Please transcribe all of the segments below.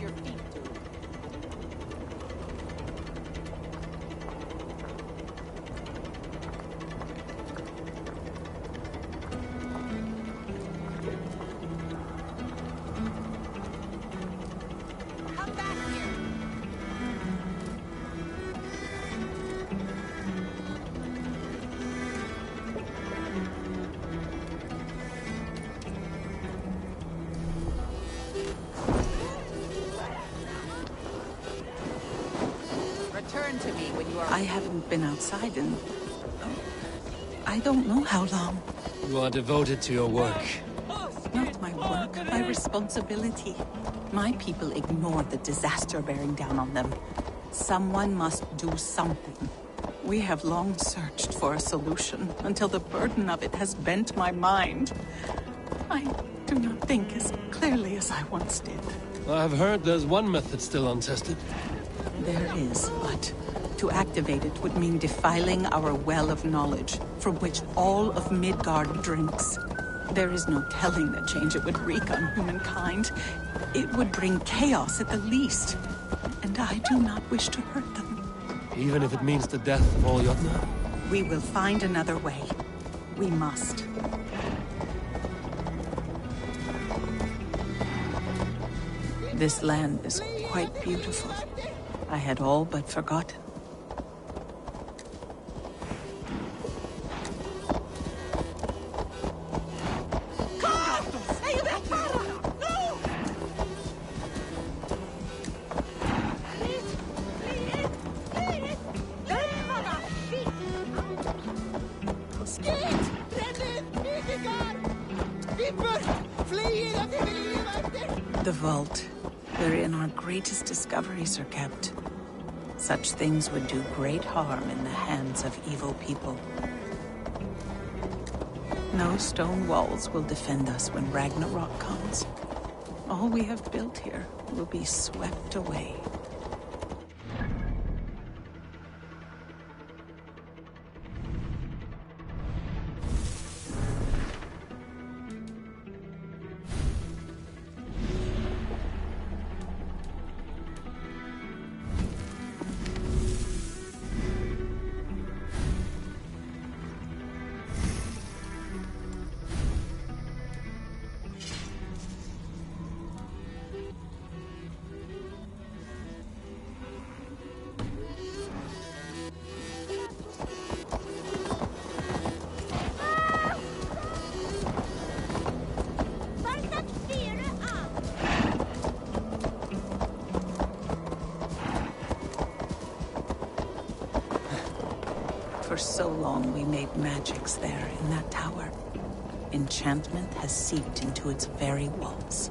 does your feet do? Come back here. Return to me when you are... I haven't been outside in... I don't know how long. You are devoted to your work. Not my work, my responsibility. My people ignore the disaster bearing down on them. Someone must do something. We have long searched for a solution until the burden of it has bent my mind. I do not think as clearly as I once did. I've heard there's one method still untested. There is, but to activate it would mean defiling our well of knowledge, from which all of Midgard drinks. There is no telling the change it would wreak on humankind. It would bring chaos at the least, and I do not wish to hurt them. Even if it means the death of all Jotnar? We will find another way. We must. This land is quite beautiful. I had all but forgotten. The vault, wherein our greatest discoveries are kept. Such things would do great harm in the hands of evil people. No stone walls will defend us when Ragnarok comes. All we have built here will be swept away. For so long we made magics there in that tower. Enchantment has seeped into its very walls.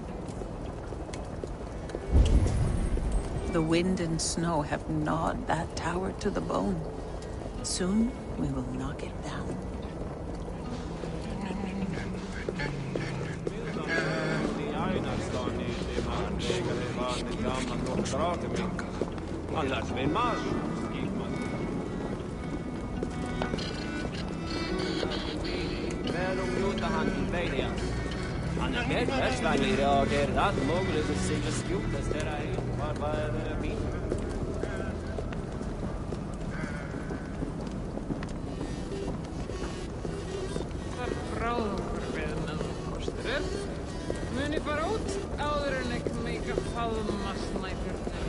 The wind and snow have gnawed that tower to the bone. Soon we will knock it down. Muni fara út áður en ekki meika faðmast næturnar.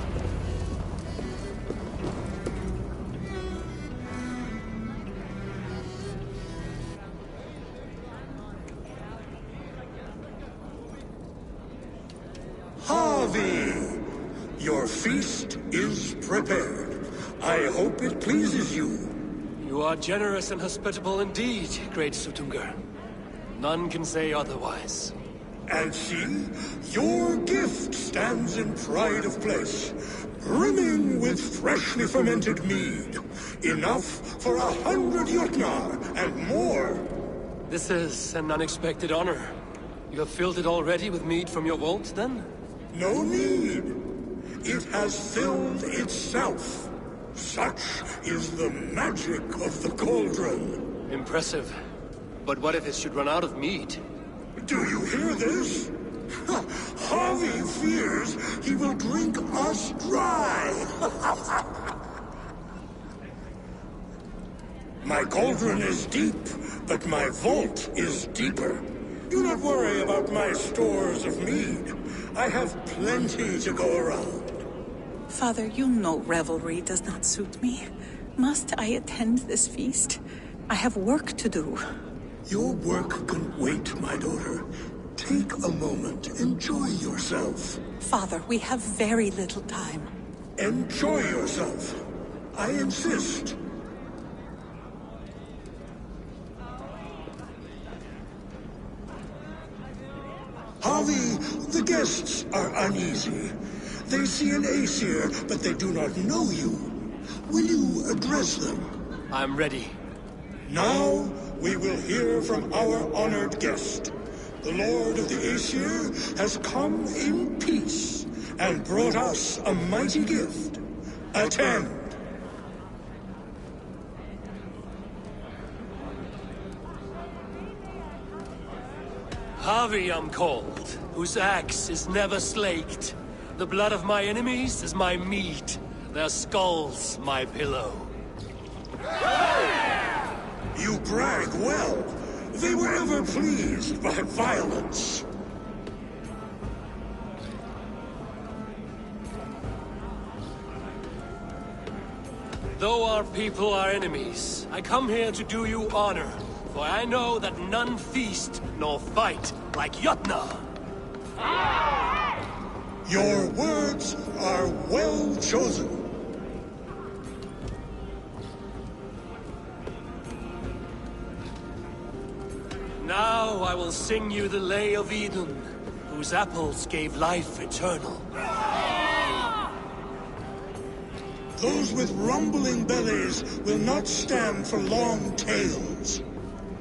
Harvey, your feast is prepared. I hope it pleases you. You are generous and hospitable indeed, great Sutungur. None can say otherwise. And see, your gift stands in pride of place, brimming with freshly fermented mead. Enough for 100 Jotnar and more. This is an unexpected honor. You have filled it already with mead from your vault, then? No need. It has filled itself. Such is the magic of the cauldron. Impressive. But what if it should run out of mead? Do you hear this? Harvey fears he will drink us dry. My cauldron is deep, but my vault is deeper. Do not worry about my stores of mead. I have plenty to go around. Father, you know revelry does not suit me. Must I attend this feast? I have work to do. Your work can wait, my daughter. Take a moment. Enjoy yourself. Father, we have very little time. Enjoy yourself. I insist. Harvey, the guests are uneasy. They see an Aesir, but they do not know you. Will you address them? I'm ready. Now, we will hear from our honored guest. The Lord of the Aesir has come in peace and brought us a mighty gift. Attend. Harvey I'm called, whose axe is never slaked. The blood of my enemies is my meat, their skulls my pillow. You brag well. They were ever pleased by violence. Though our people are enemies, I come here to do you honor, for I know that none feast nor fight like Jotnar. Your words are well chosen. Now I will sing you the lay of Eden, whose apples gave life eternal. Those with rumbling bellies will not stand for long tales.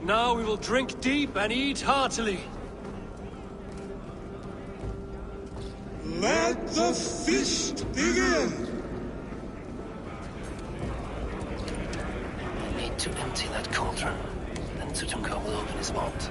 Now we will drink deep and eat heartily. Let the feast begin! I need to empty that cauldron. Then Sutunga will open his vault.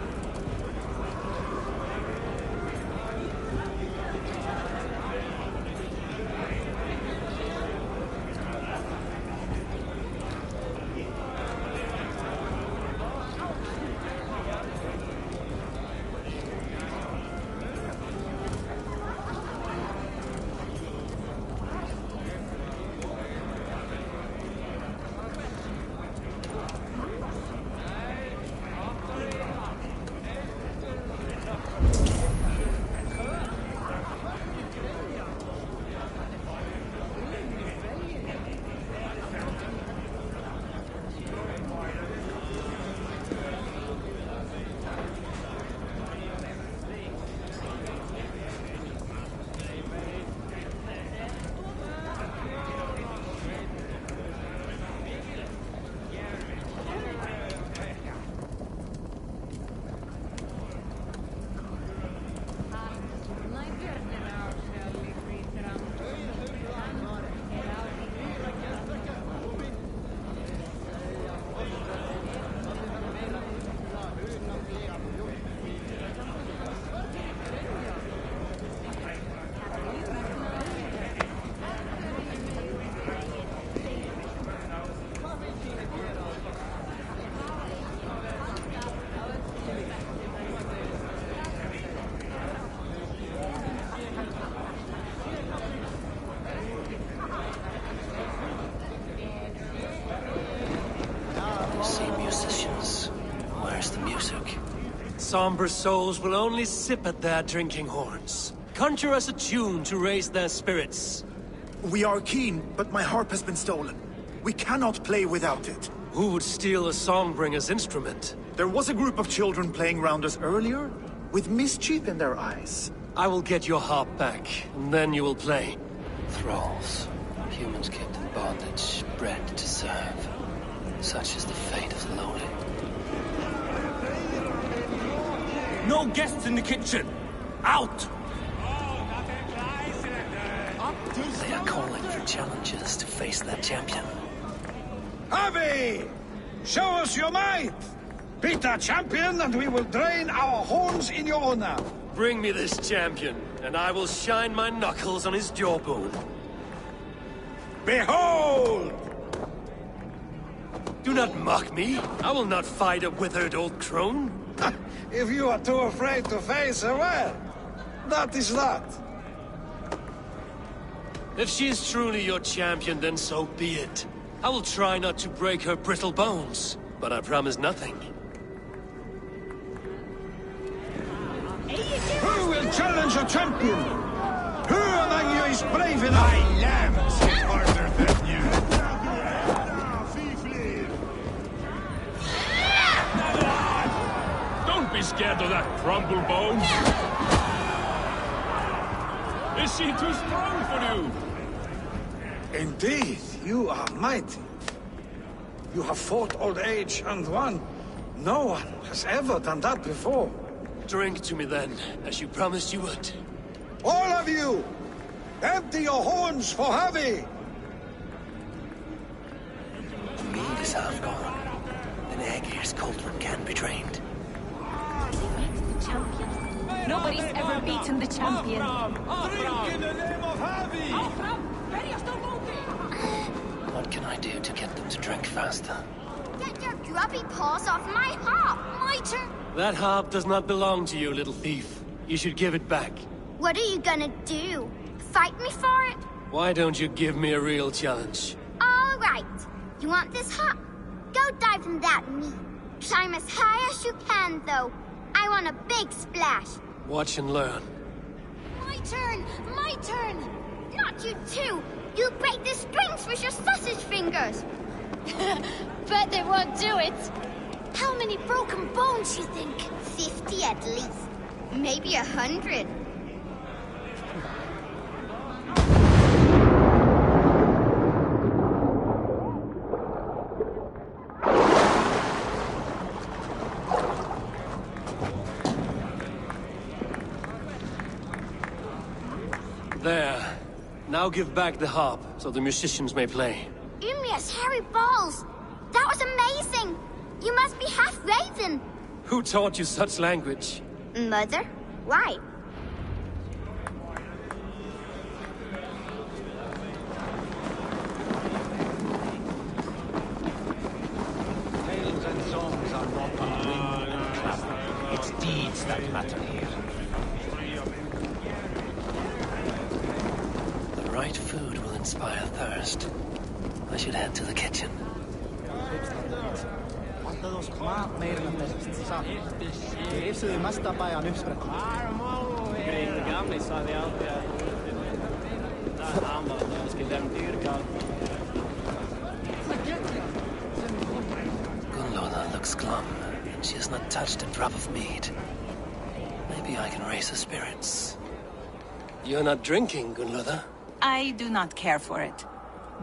Somber souls will only sip at their drinking horns. Conjure us a tune to raise their spirits. We are keen, but my harp has been stolen. We cannot play without it. Who would steal a songbringer's instrument? There was a group of children playing round us earlier, with mischief in their eyes. I will get your harp back, and then you will play. Thralls. Humans kept in bondage, bred to serve. Such is the fate of the lowly. No guests in the kitchen! Out! They are calling for challengers to face their champion. Harvey! Show us your might! Beat our champion and we will drain our horns in your honor! Bring me this champion, and I will shine my knuckles on his jawbone. Behold! Do not mock me. I will not fight a withered old crone. If you are too afraid to face her, well, that is that. If she is truly your champion, then so be it. I will try not to break her brittle bones, but I promise nothing. Who will challenge a champion? Who among you is brave enough? My lambs hit harder than you. Don't be scared of that crumble bone. Is she too strong for you? Indeed, you are mighty. You have fought old age and won. No one has ever done that before. Drink to me then, as you promised you would. All of you! Empty your horns for Javi! The mead is half gone. An Aegir's cauldron can be drained. Champion. Nobody's ever beaten the champion. Drink in the name of Javi! What can I do to get them to drink faster? Get your grubby paws off my harp! My turn! That harp does not belong to you, little thief. You should give it back. What are you gonna do? Fight me for it? Why don't you give me a real challenge? All right. You want this harp? Go dive in that meat. Climb as high as you can, though. I want a big splash. Watch and learn. My turn! My turn! Not you too! You'll break the strings with your sausage fingers! Bet they won't do it! How many broken bones, you think? 50 at least. Maybe 100. There. Now give back the harp, so the musicians may play. Ymria's hairy balls! That was amazing! You must be half raven! Who taught you such language? Mother? Why? Tales and songs are not on wind and cloud. It's deeds that matter here. The right food will inspire thirst. I should head to the kitchen. Gunloda looks glum, and she has not touched a drop of mead. Maybe I can raise her spirits. You're not drinking, Gunloda. I do not care for it.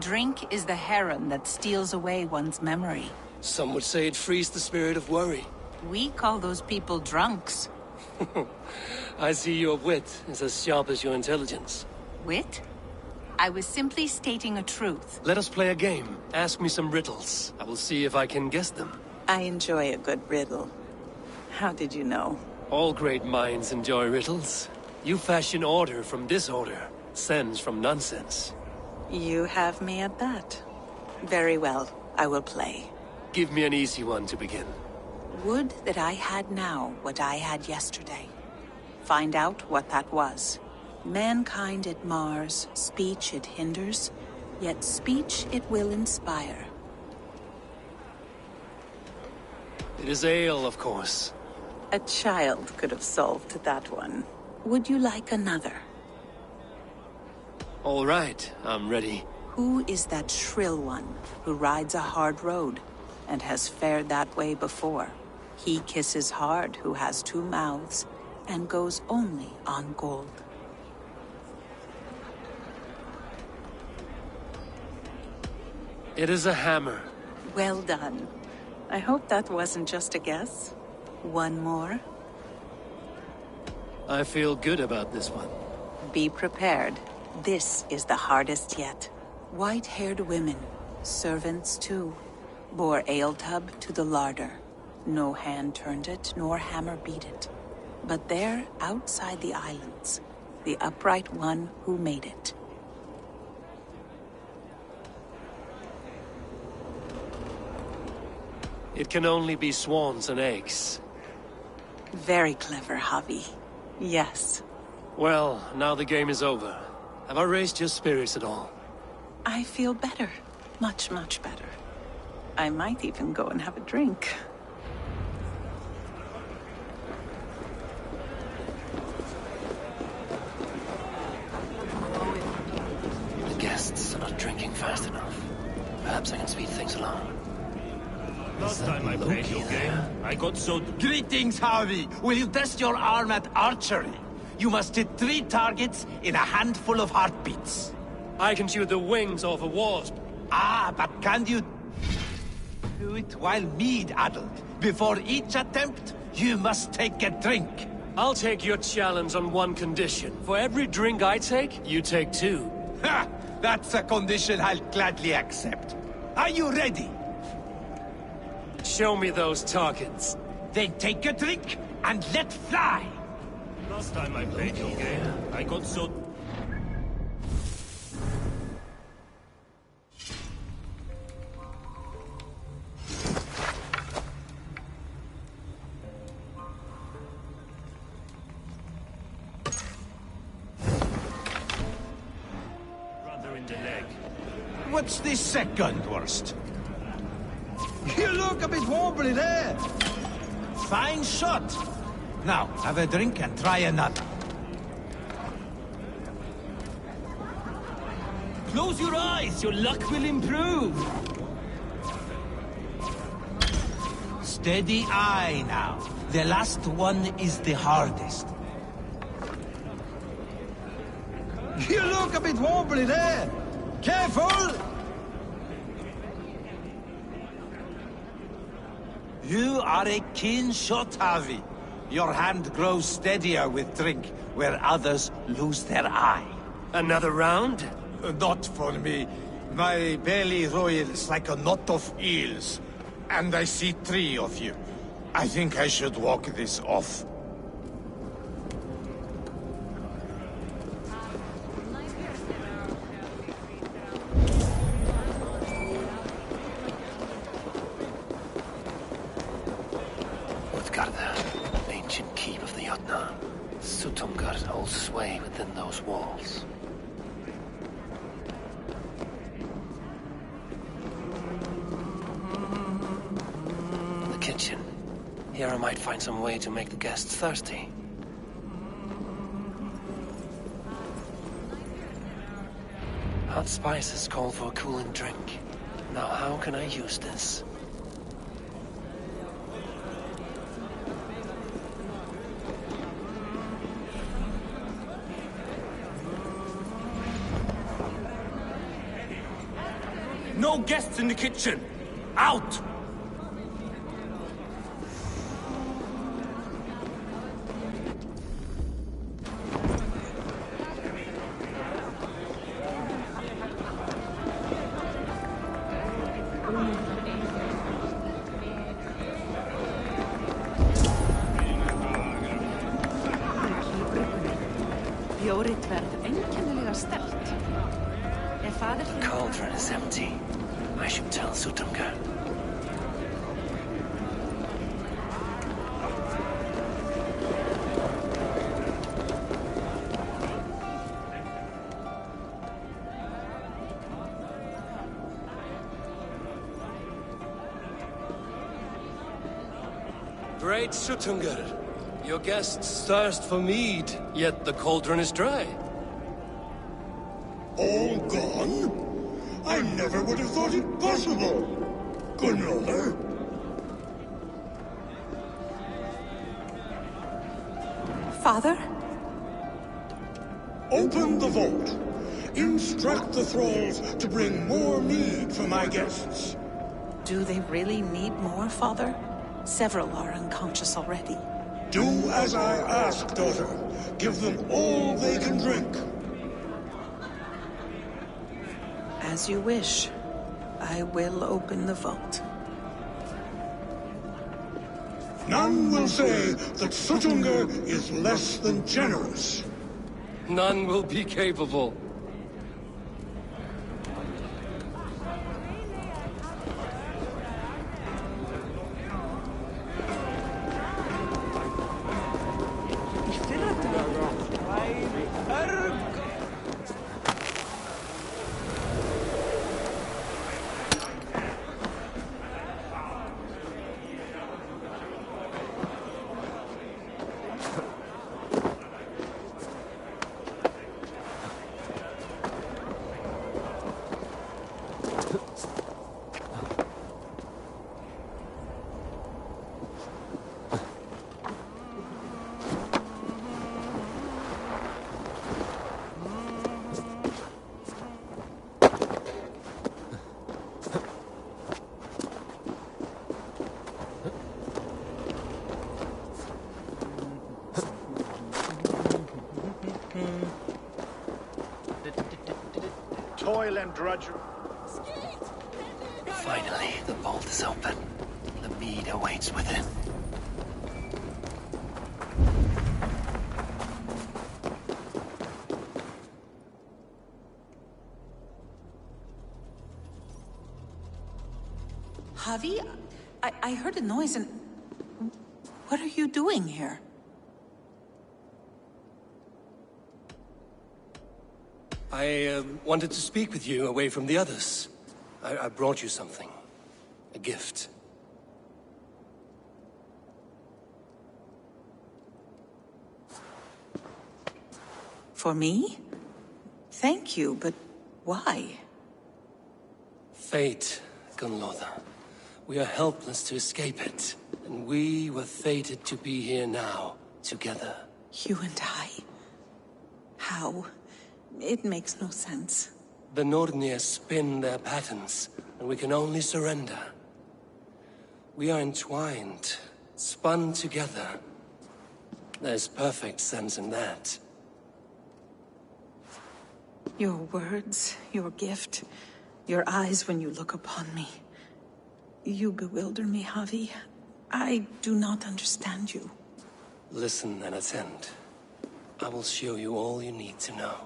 Drink is the heron that steals away one's memory. Some would say it frees the spirit of worry. We call those people drunks. I see your wit is as sharp as your intelligence. Wit? I was simply stating a truth. Let us play a game. Ask me some riddles. I will see if I can guess them. I enjoy a good riddle. How did you know? All great minds enjoy riddles. You fashion order from disorder, sense from nonsense. You have me at that. Very well, I will play. Give me an easy one to begin. Would that I had now what I had yesterday. Find out what that was. Mankind it mars, speech it hinders, yet speech it will inspire. It is ale, of course. A child could have solved that one. Would you like another? All right, I'm ready. Who is that shrill one who rides a hard road and has fared that way before? He kisses hard who has two mouths and goes only on gold. It is a hammer. Well done. I hope that wasn't just a guess. One more. I feel good about this one. Be prepared. This is the hardest yet. White-haired women, servants too, bore ale tub to the larder. No hand turned it, nor hammer beat it. But there, outside the islands, the upright one who made it. It can only be swans and eggs. Very clever, Javi. Yes. Well, now the game is over. Have I raised your spirits at all? I feel better. Much, much better. I might even go and have a drink. The guests are not drinking fast enough. Perhaps I can speed things along. Last time I played your game, I got so... Greetings, Harvey. Will you test your arm at archery? You must hit 3 targets in a handful of heartbeats. I can shoot the wings off a wasp. Ah, but can you do it while mead-addled? Before each attempt, you must take a drink. I'll take your challenge on one condition. For every drink I take, you take 2. Ha! That's a condition I'll gladly accept. Are you ready? Show me those targets. Then take a drink and let fly. Last time I played your game, I got so... Rather in the leg. What's the second worst? You look a bit wobbly there. Fine shot. Now, have a drink and try another. Close your eyes, your luck will improve. Steady eye now. The last one is the hardest. You look a bit wobbly there. Careful! You are a keen shot, Harvey. Your hand grows steadier with drink, where others lose their eye. Another round? Not for me. My belly roils like a knot of eels. And I see 3 of you. I think I should walk this off. Ancient keep of the Jotnar. Sutumgar holds sway within those walls. The kitchen. Here I might find some way to make the guests thirsty. Hot spices call for a cooling drink. Now how can I use this? No guests in the kitchen! Out! Bjórið verður einkennilega sterkt. The cauldron is empty. I should tell Sutumgar. Great Sutumgar. Your guests thirst for mead, yet the cauldron is dry. All gone? I never would have thought it possible. Gunnar? Father? Open the vault. Instruct the thralls to bring more mead for my guests. Do they really need more, Father? Several are unconscious already. Do as I ask, daughter. Give them all they can drink. As you wish. I will open the vault. None will say that Sutunga is less than generous. None will be capable. Toil and drudgery. Finally, the vault is open. The mead awaits within. Javi, I heard a noise and... What are you doing here? I wanted to speak with you away from the others. I brought you something. A gift. For me? Thank you, but why? Fate, Gunlotha. We are helpless to escape it. And we were fated to be here now, together. You and I? How? It makes no sense. The Nordnir spin their patterns, and we can only surrender. We are entwined, spun together. There's perfect sense in that. Your words, your gift, your eyes when you look upon me. You bewilder me, Javi. I do not understand you. Listen and attend. I will show you all you need to know.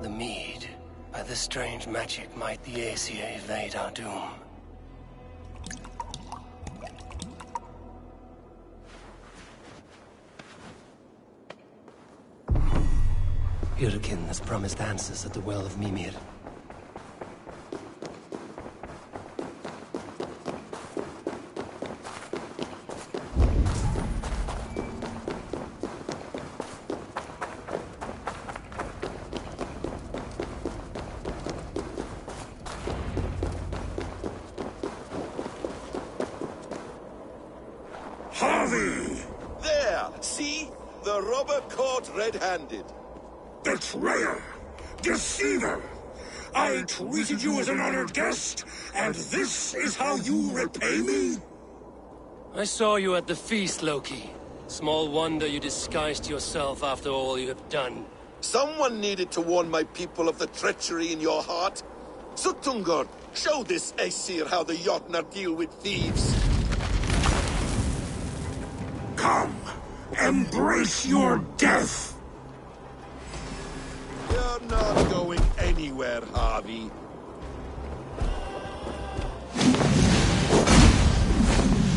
The mead. By this strange magic might the Aesir evade our doom. Hyrkin has promised answers at the Well of Mimir. Harvey! There! See? The robber caught red-handed. Betrayer! Deceiver! I treated you as an honored guest, and this is how you repay me? I saw you at the feast, Loki. Small wonder you disguised yourself after all you have done. Someone needed to warn my people of the treachery in your heart. Suttungor, show this Aesir how the Jotnar deal with thieves. Come, embrace your death! You're not going anywhere, Harvey.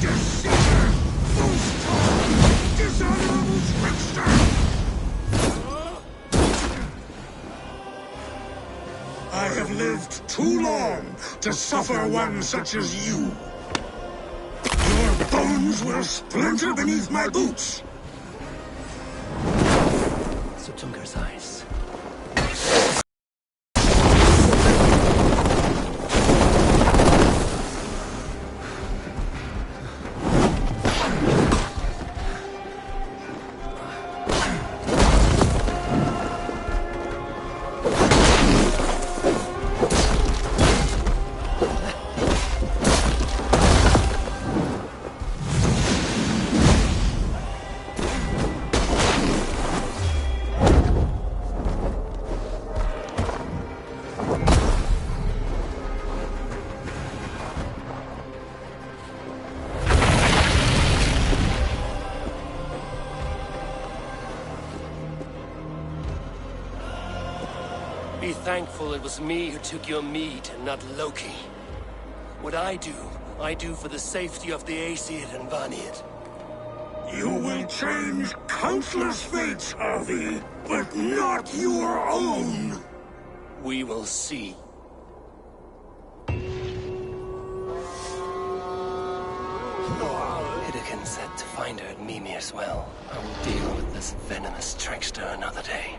Deceiver! Most dishonorable trickster! I have lived too long to suffer one such as you. Your bones will splinter beneath my boots. Suttungur's eyes. Be thankful it was me who took your meat and not Loki. What I do for the safety of the Aesir and Vanir. You will change countless fates, Harvey, but not your own. We will see. Hidekin said to find her at Mimir's well. I will deal with this venomous trickster another day.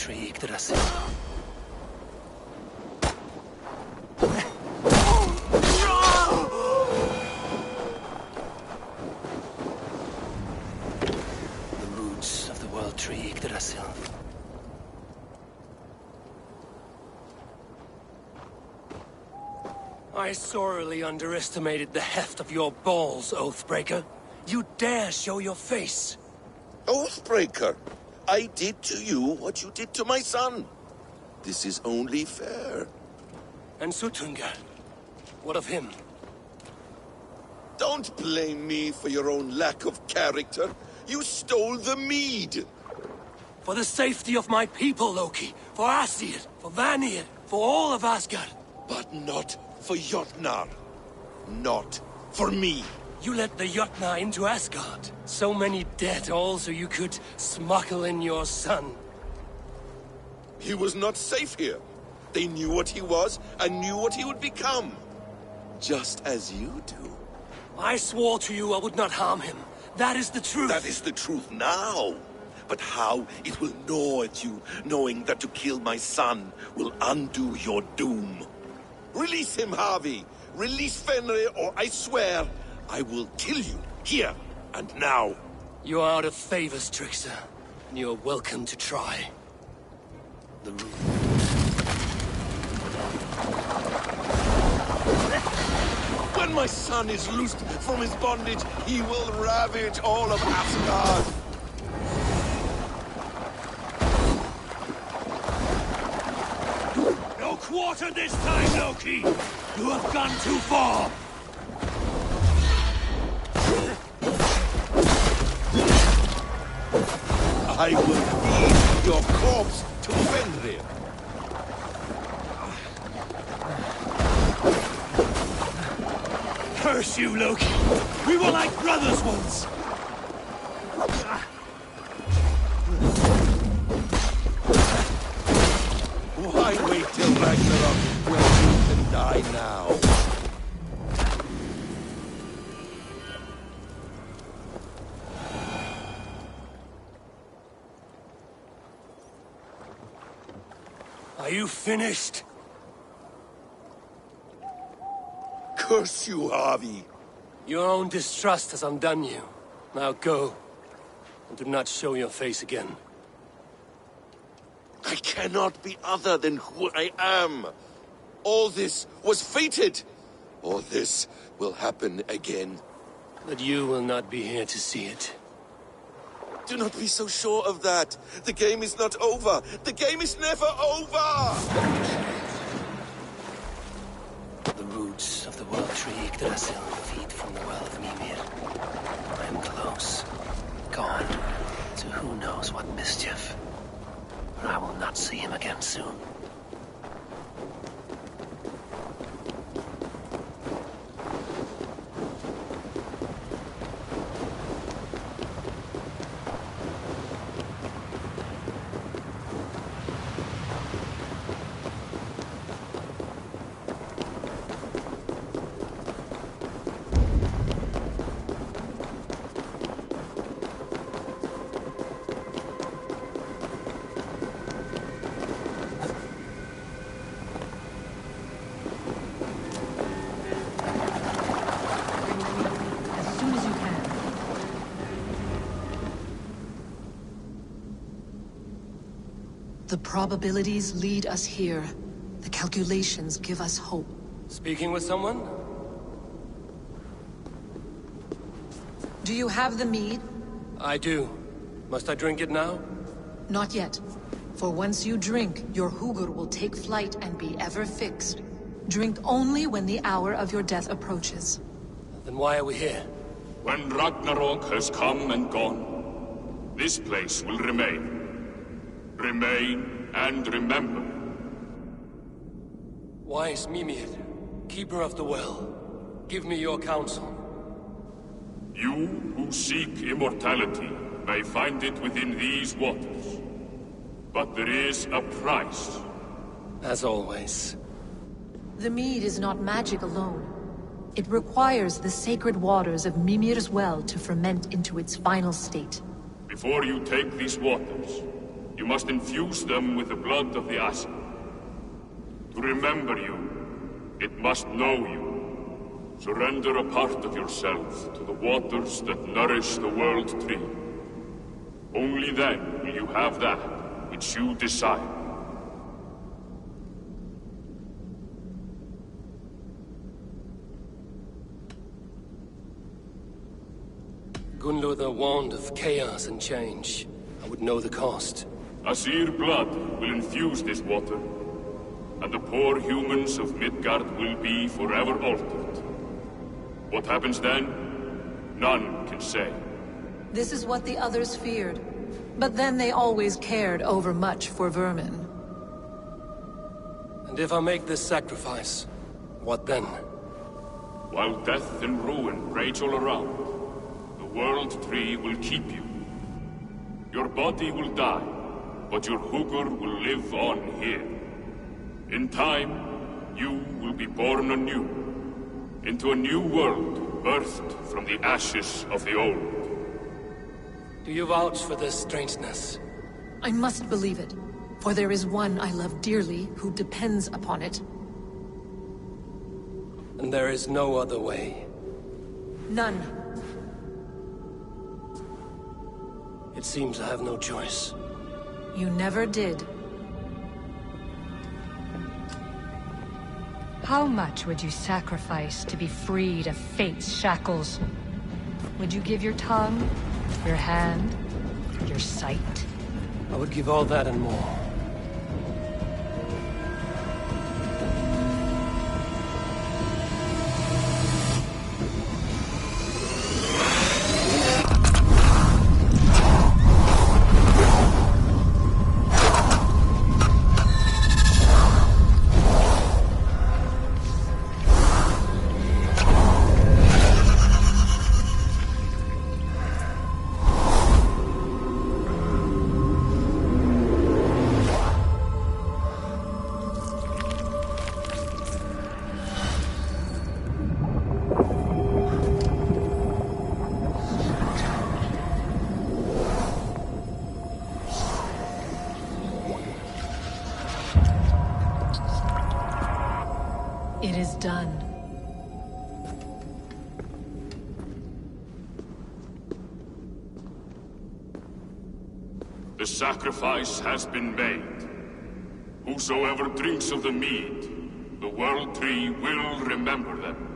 tree Yggdrasil. The roots of the world tree Yggdrasil. I sorely underestimated the heft of your balls, Oathbreaker. You dare show your face! Oathbreaker, I did to you what you did to my son. This is only fair. And Suttungr? What of him? Don't blame me for your own lack of character. You stole the mead. For the safety of my people, Loki. For Aesir, for Vanir, for all of Asgard. But not for Jotnar. Not for me. You let the Jotnar into Asgard. So many dead, all so you could smuggle in your son. He was not safe here. They knew what he was and knew what he would become. Just as you do. I swore to you I would not harm him. That is the truth. That is the truth now. But how it will gnaw at you, knowing that to kill my son will undo your doom. Release him, Harvey. Release Fenrir, or I swear, I will kill you, here and now. You are out of favors, Trickster. And you are welcome to try. The root. When my son is loosed from his bondage, he will ravage all of Asgard. No quarter this time, Loki! You have gone too far! I will feed your corpse to Fenrir. Curse you, Loki! We were like brothers once! Why wait till Ragnarok when you can die now? Are you finished? Curse you, Harvey. Your own distrust has undone you. Now go. And do not show your face again. I cannot be other than who I am. All this was fated. All this will happen again. But you will not be here to see it. Do not be so sure of that. The game is not over. The game is never over! The roots of the world tree Yggdrasil feed from the well of Mimir. I am close. Gone to who knows what mischief. But I will not see him again soon. The probabilities lead us here. The calculations give us hope. Speaking with someone? Do you have the mead? I do. Must I drink it now? Not yet. For once you drink, your Hugur will take flight and be ever fixed. Drink only when the hour of your death approaches. Then why are we here? When Ragnarok has come and gone, this place will remain. Remain and remember. Wise Mimir, keeper of the well, give me your counsel. You who seek immortality may find it within these waters. But there is a price. As always. The mead is not magic alone. It requires the sacred waters of Mimir's well to ferment into its final state. Before you take these waters, you must infuse them with the blood of the Ashen. To remember you, it must know you. Surrender a part of yourself to the waters that nourish the World Tree. Only then will you have that which you desire. Gunlor the wand of chaos and change. I would know the cost. Asir blood will infuse this water, and the poor humans of Midgard will be forever altered. What happens then? None can say. This is what the others feared. But then they always cared overmuch for vermin. And if I make this sacrifice, what then? While death and ruin rage all around, the World Tree will keep you. Your body will die, but your Hugur will live on here. In time, you will be born anew, into a new world birthed from the ashes of the old. Do you vouch for this strangeness? I must believe it, for there is one I love dearly who depends upon it. And there is no other way? None. It seems I have no choice. You never did. How much would you sacrifice to be freed of fate's shackles? Would you give your tongue, your hand, your sight? I would give all that and more. It is done. The sacrifice has been made. Whosoever drinks of the mead, the World Tree will remember them.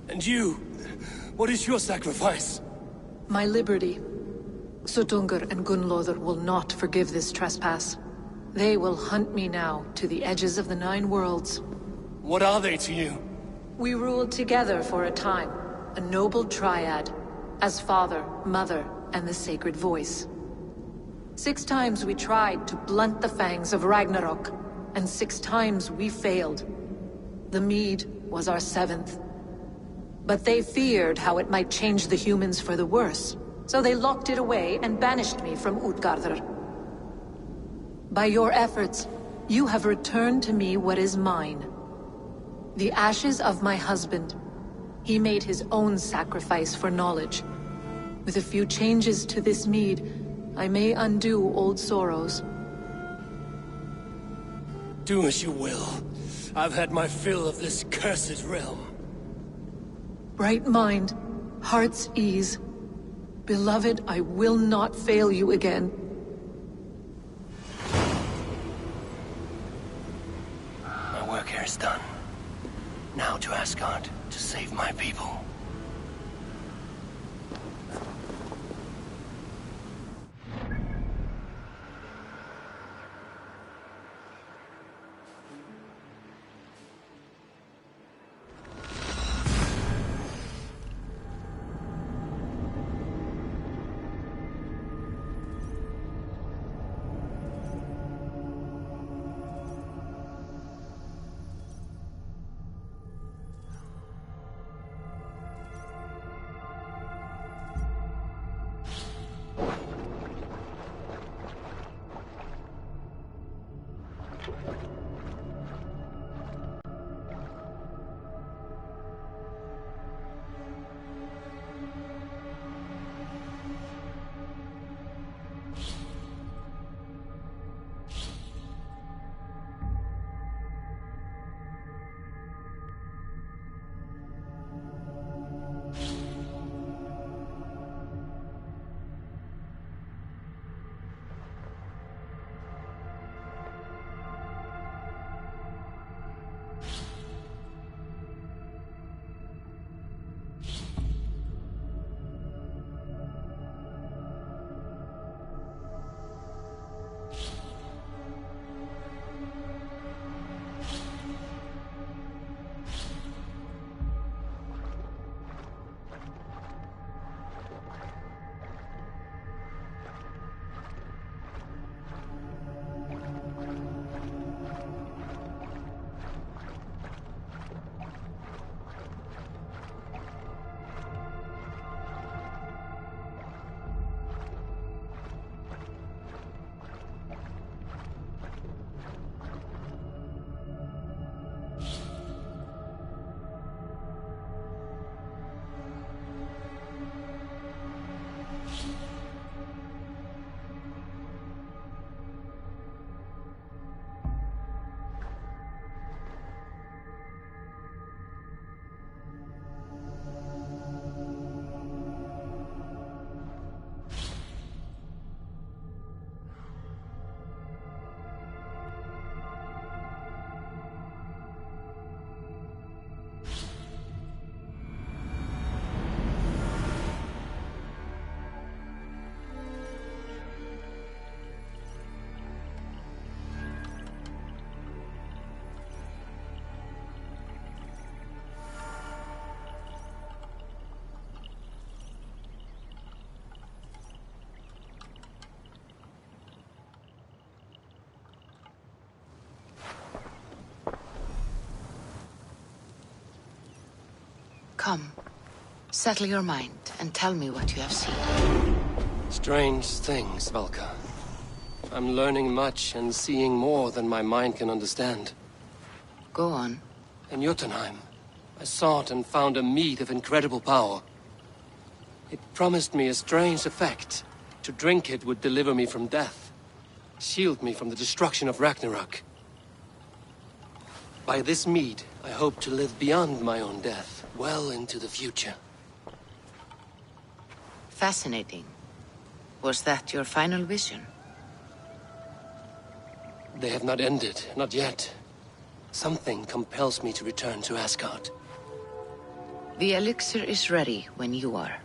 And you? What is your sacrifice? My liberty. Suttungr and Gunnlóðr will not forgive this trespass. They will hunt me now to the edges of the 9 worlds. What are they to you? We ruled together for a time, a noble triad, as father, mother, and the sacred voice. 6 times we tried to blunt the fangs of Ragnarok, and 6 times we failed. The mead was our 7th. But they feared how it might change the humans for the worse, so they locked it away and banished me from Utgardr. By your efforts, you have returned to me what is mine. The ashes of my husband. He made his own sacrifice for knowledge. With a few changes to this mead, I may undo old sorrows. Do as you will. I've had my fill of this cursed realm. Bright mind, heart's ease. Beloved, I will not fail you again. My work here is done. Now to Asgard, to save my people. Come, settle your mind and tell me what you have seen. Strange things, Valka. I'm learning much and seeing more than my mind can understand. Go on. In Jotunheim, I sought and found a mead of incredible power. It promised me a strange effect. To drink it would deliver me from death, shield me from the destruction of Ragnarok. By this mead, I hope to live beyond my own death, well into the future. Fascinating. Was that your final vision? They have not ended, not yet. Something compels me to return to Asgard. The elixir is ready when you are.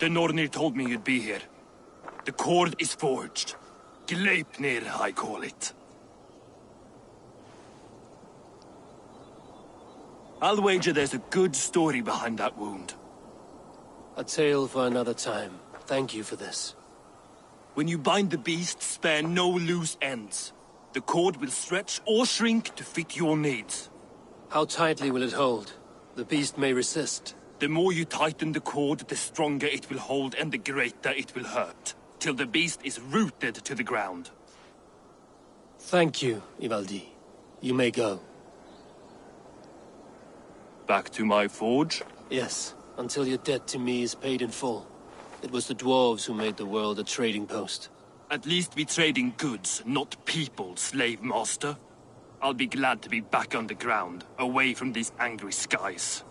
The Nornir told me you'd be here. The cord is forged. Gleipnir, I call it. I'll wager there's a good story behind that wound. A tale for another time. Thank you for this. When you bind the beast, spare no loose ends. The cord will stretch or shrink to fit your needs. How tightly will it hold? The beast may resist. The more you tighten the cord, the stronger it will hold and the greater it will hurt, till the beast is rooted to the ground. Thank you, Ivaldi. You may go. Back to my forge? Yes, until your debt to me is paid in full. It was the dwarves who made the world a trading post. At least we trade in goods, not people, slave master. I'll be glad to be back underground, away from these angry skies.